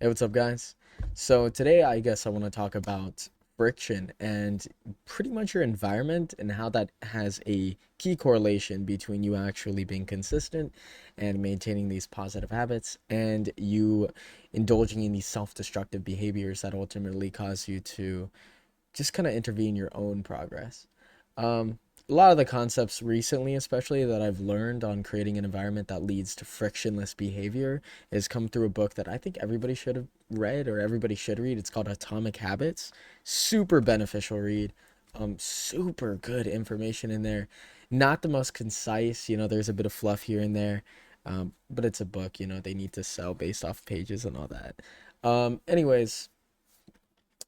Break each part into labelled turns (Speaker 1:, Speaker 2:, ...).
Speaker 1: Hey, what's up, guys? So today, I guess I want to talk about friction and pretty much your environment and how that has a key correlation between you actually being consistent and maintaining these positive habits and you indulging in these self-destructive behaviors that ultimately cause you to just kind of intervene your own progress. A lot of the concepts recently, especially that I've learned on creating an environment that leads to frictionless behavior, has come through a book that I think everybody should have read or everybody should read. It's called Atomic Habits. Super beneficial read. Super good information in there. Not the most concise, there's a bit of fluff here and there. But it's a book, they need to sell based off pages and all that. Anyways,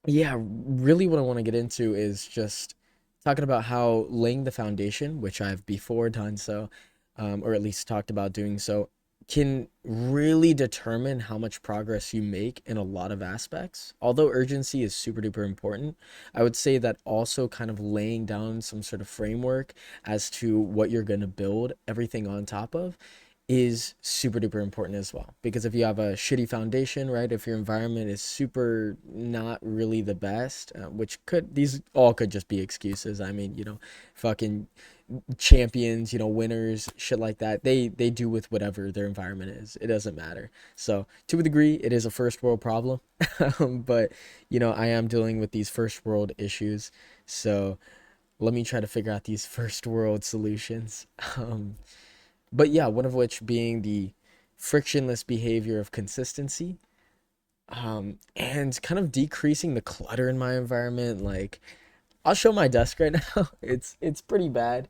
Speaker 1: yeah, really what I want to get into is just talking about how laying the foundation, which I've before done so, or at least talked about doing so, can really determine how much progress you make in a lot of aspects. Although urgency is super duper important, I would say that also kind of laying down some sort of framework as to what you're going to build everything on top of is super duper important as well. Because if you have a shitty foundation, right, if your environment is super not really the best, which could, these all could just be excuses. I mean, fucking champions, winners, shit like that, they do with whatever their environment is. It doesn't matter. So to a degree, it is a first world problem. But I am dealing with these first world issues. So let me try to figure out these first world solutions. But yeah, one of which being the frictionless behavior of consistency, and kind of decreasing the clutter in my environment. Like, I'll show my desk right now. It's pretty bad.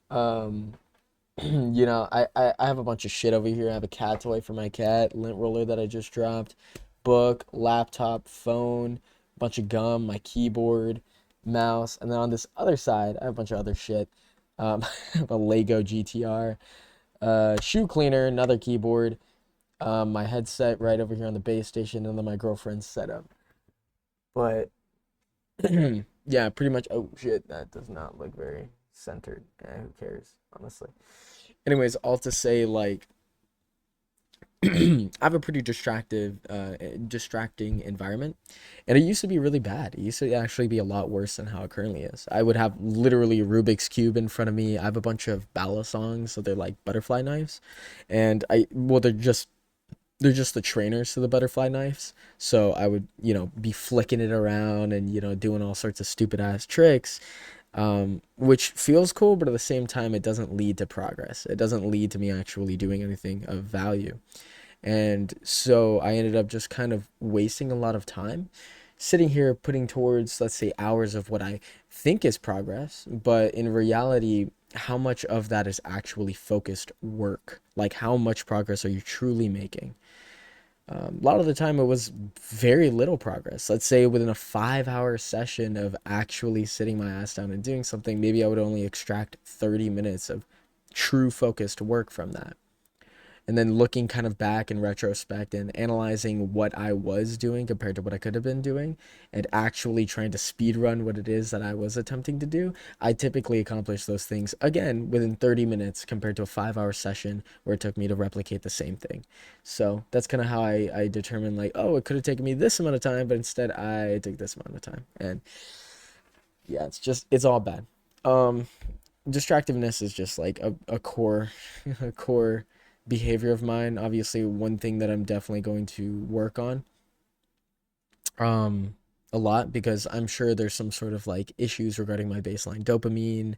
Speaker 1: Um, I have a bunch of shit over here. I have a cat toy for my cat, lint roller that I just dropped, book, laptop, phone, bunch of gum, my keyboard, mouse, and then on this other side, I have a bunch of other shit. I have a Lego GTR, shoe cleaner, another keyboard, my headset right over here on the base station, and then my girlfriend's setup. But yeah, pretty much. Oh shit, that does not look very centered. Who cares, honestly. Anyways, all to say, like, I have a pretty distracting environment, and it used to be really bad. It used to actually be a lot worse than how it currently is. I would have literally a Rubik's cube in front of me. I have a bunch of balisongs, so they're like butterfly knives, and they're just the trainers to the butterfly knives. So I would, be flicking it around and, doing all sorts of stupid ass tricks, which feels cool, but at the same time, it doesn't lead to progress. It doesn't lead to me actually doing anything of value. And so I ended up just kind of wasting a lot of time sitting here putting towards, let's say, hours of what I think is progress, but in reality, how much of that is actually focused work? Like, how much progress are you truly making? A lot of the time, it was very little progress. Let's say within a 5 hour session of actually sitting my ass down and doing something, maybe I would only extract 30 minutes of true focused work from that, and then looking kind of back in retrospect and analyzing what I was doing compared to what I could have been doing and actually trying to speed run what it is that I was attempting to do, I typically accomplish those things again within 30 minutes compared to a 5 hour session where it took me to replicate the same thing. So that's kind of how I determine, like, oh, it could have taken me this amount of time, but instead I took this amount of time. And yeah, it's all bad. Um, Distractiveness is just like a core a core behavior of mine. Obviously, one thing that I'm definitely going to work on um a lot, because I'm sure there's some sort of like issues regarding my baseline dopamine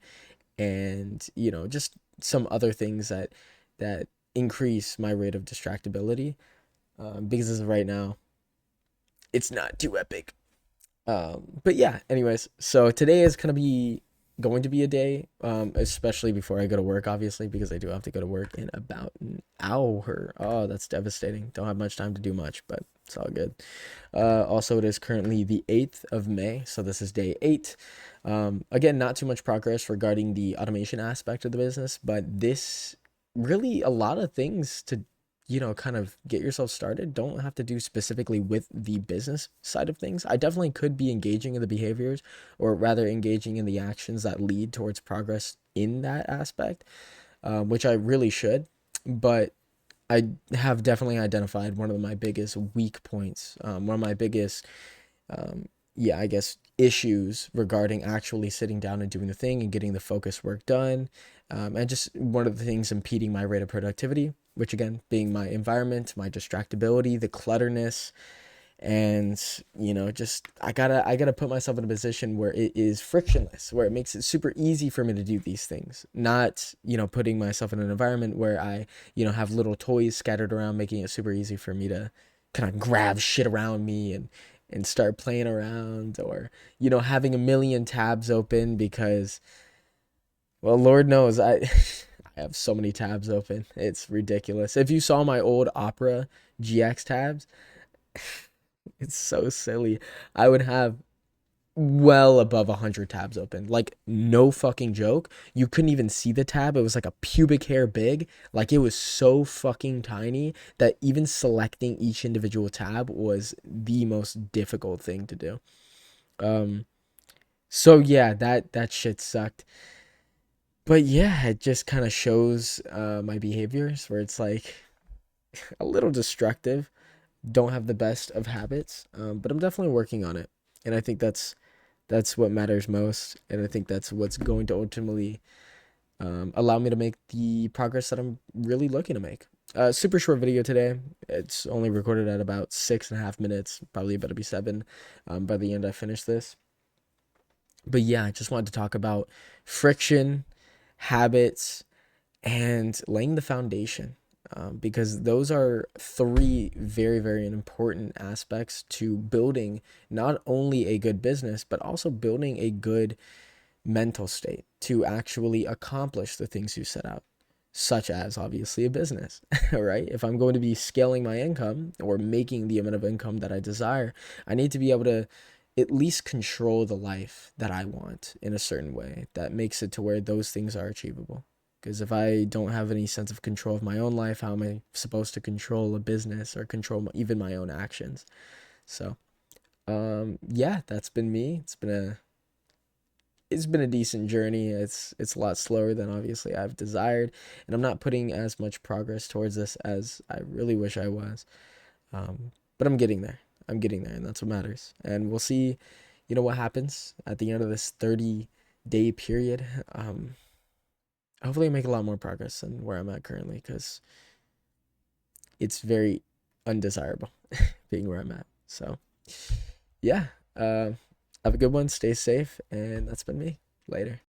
Speaker 1: and just some other things that increase my rate of distractibility, because as of right now it's not too epic. But yeah, anyways, so today is going to be a day, especially before I go to work, obviously, because I do have to go to work in about an hour. Oh, that's devastating. Don't have much time to do much, but it's all good. Also, it is currently the 8th of May, so this is day 8. Again, not too much progress regarding the automation aspect of the business, but this really a lot of things to kind of get yourself started don't have to do specifically with the business side of things. I definitely could be engaging in the behaviors, or rather engaging in the actions that lead towards progress in that aspect, which I really should. But I have definitely identified one of my biggest weak points, one of my biggest, um, yeah, I guess, issues regarding actually sitting down and doing the thing and getting the focus work done. And just one of the things impeding my rate of productivity, which again, being my environment, my distractibility, the clutterness, and just I gotta put myself in a position where it is frictionless, where it makes it super easy for me to do these things, not putting myself in an environment where I have little toys scattered around, making it super easy for me to kind of grab shit around me and start playing around, or having a million tabs open because, well, Lord knows I I have so many tabs open, it's ridiculous. If you saw my old Opera GX tabs, it's so silly. I would have well above 100 tabs open. Like, no fucking joke. You couldn't even see the tab. It was like a pubic hair big. Like, it was so fucking tiny that even selecting each individual tab was the most difficult thing to do. Um, so yeah, that shit sucked. But yeah, it just kind of shows my behaviors where it's like a little destructive. Don't have the best of habits, but I'm definitely working on it, and I think that's what matters most, and I think that's what's going to ultimately allow me to make the progress that I'm really looking to make. Super short video today. It's only recorded at about 6.5 minutes. Probably about to be seven by the end I finish this. But yeah, I just wanted to talk about friction, habits, and laying the foundation, because those are three very, very important aspects to building not only a good business, but also building a good mental state to actually accomplish the things you set out, such as obviously a business, right? If I'm going to be scaling my income or making the amount of income that I desire, I need to be able to at least control the life that I want in a certain way that makes it to where those things are achievable. Because if I don't have any sense of control of my own life, how am I supposed to control a business or control even my own actions? So, yeah, that's been me. It's been a decent journey. It's a lot slower than obviously I've desired, and I'm not putting as much progress towards this as I really wish I was. But I'm getting there. I'm getting there, and that's what matters. And we'll see, what happens at the end of this 30-day period. Hopefully, I make a lot more progress than where I'm at currently, because it's very undesirable being where I'm at. So, yeah. Have a good one. Stay safe, and that's been me. Later.